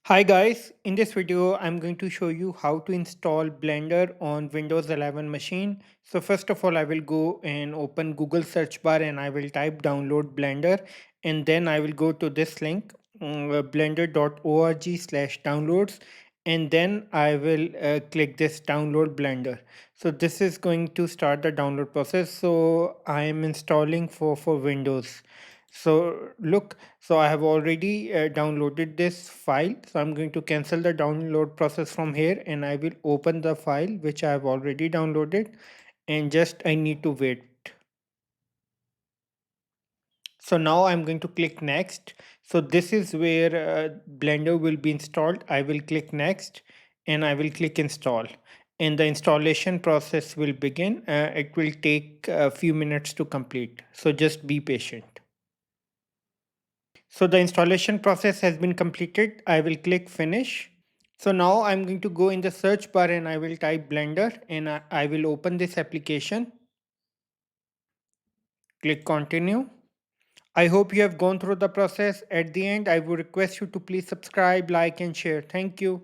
Hi guys, in this video I'm going to show you how to install Blender on Windows 11 machine. So first of all I will go and open Google search bar and I will type download Blender, and then I will go to this link blender.org/downloads, and then I will click this download Blender. So this is going to start the download process. So I am installing for Windows. So look, so I have already downloaded this file. So I'm going to cancel the download process from here and I will open the file which I have already downloaded, and just I need to wait. So now I'm going to click next. So this is where Blender will be installed. I will click next and I will click install. And the installation process will begin. It will take a few minutes to complete. So just be patient. So the installation process has been completed. I will click finish. So now I'm going to go in the search bar and I will type Blender, and I will open this application. Click continue. I hope you have gone through the process. At the end, I would request you to please subscribe, like and share. Thank you.